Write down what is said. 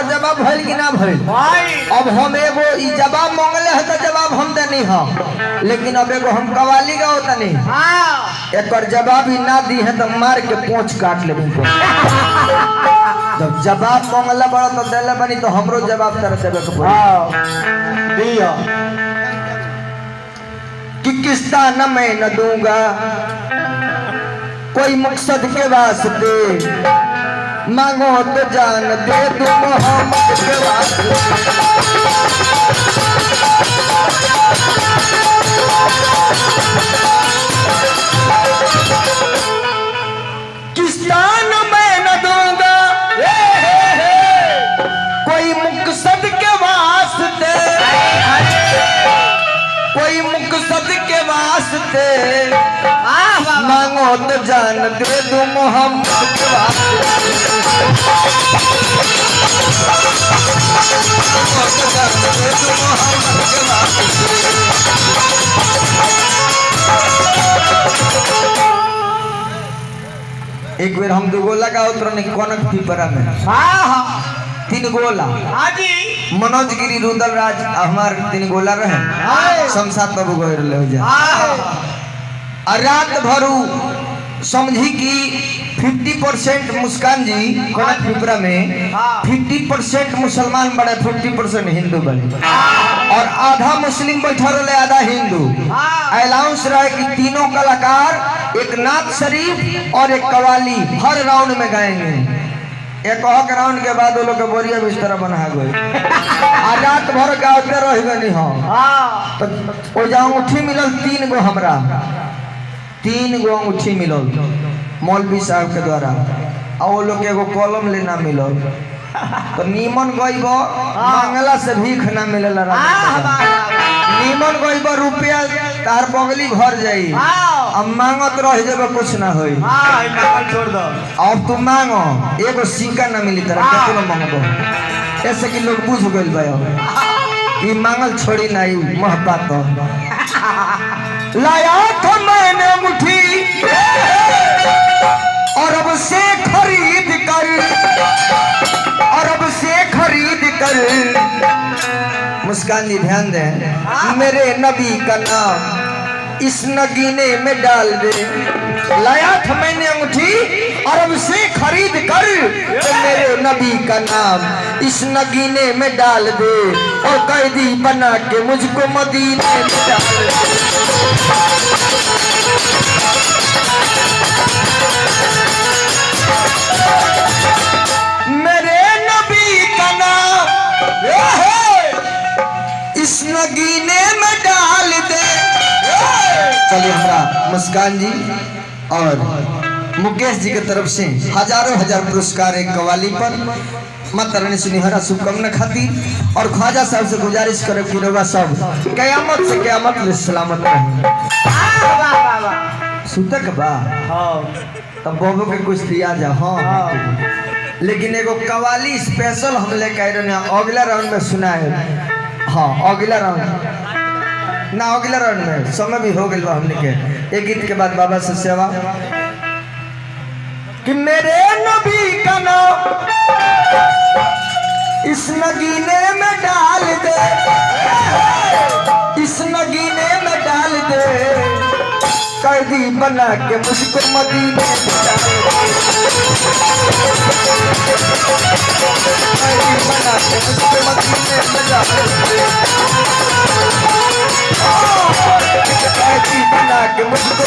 हमार जवाब भइल कि ना भइल भाई अब हम एगो ई जवाब मांगले है तो जवाब हम देनी हम लेकिन अब एगो हम कवाली गाओ तनी हां एकर जवाब ही ना दी है तो मार के पूंछ काट लेबी जब जवाब मांगला बड़ा तो देले बनी तो हमरो जवाब तर देबे के पड़ी हां दिया कि किस्ता न मैं न दूंगा कोई मकसद के वास्ते मांगो तो जान दे दूं मोहम्मद के वास्ते किस्ता न मैं न दूंगा कोई मकसद के वास्ते कोई मकसद के वास्ते मांगो तो जान दे दूं मोहम्मद के वास्ते एक बेर हम दो गोला का उतरने कनक पिपरा में हां हां 3 गोला हाजी मनोज गिरी रुदल राज हमार 3 गोला रहे शमशाद बाबू गए ले जा और रात भरू समझी कि 50% मुस्कान जी कनक पिपरा में 50% मुसलमान बड़े 50% हिंदू बड़े और आधा मुस्लिम बैठा रहे आधा हिंदू अलाउंस रहे कि तीनों कलाकार एक नाथ शरीफ और एक कवाली हर राउंड में गाएंगे एक राउंड के बाद वो लोग के बोरिया बिस्तर बना गए आ रात भर गाते रह गए हम तो ओ जाऊं उठी मिलल 3 गो हमरा 3 गो अंगूठी मिलल मौलवी साहब के द्वारा और वो लोग एगो कलम लेना मिलल तो नीमन गईब मांगला से भीख ना मिलल नीमन गईब रुपया तार बगली घर जाई अब मांगत रह जेबे कुछ ना होई छोड़ दो अब तू मांगो एगो सिक्का ना मिली तरह केतनो मांगबो ऐसे कि लोग बुझ गइल बा ई मांगल छोड़ी नहीं महबा तो लाया तो मैंने मुट्ठी अरब से खरीद कर अरब से खरीद कर मुस्कान जी ध्यान दें मेरे नबी का नाम इस नगीने में डाल दे लाया था मैंने अंगूठी अरब से खरीद कर तो मेरे नबी का नाम इस नगीने में डाल दे और कैदी बना के मुझको मदीने में डाल दे मेरे नबी का नाम इस नगीने में डाल दे। चलिए हमारा मुस्कान जी और मुकेश जी की तरफ से हजारों हजार पुरस्कार एक कवाली पर माता रानी सुनिहरा शुभकामना खाती और ख्वाजा साहब से गुजारिश करे कि रवा सब कयामत से कयामत ले सलामत रहे। सुतक बा तब बाबू के कुछ दिया जा लेकिन एगो कवाली स्पेशल हम लेके आए रहे अगला राउंड में सुना है। अगला राउंड ना अगला राउंड में समय भी हो गया हमने के एक गीत के बाद बाबा से सेवा कि मेरे नबी का नाम इस नगीने में डाल दे इस नगीने में डाल दे कैदी बना के मुझको मदीने में डाल कैदी बना के मुझको मदीने में डाल कैदी बना के मुझको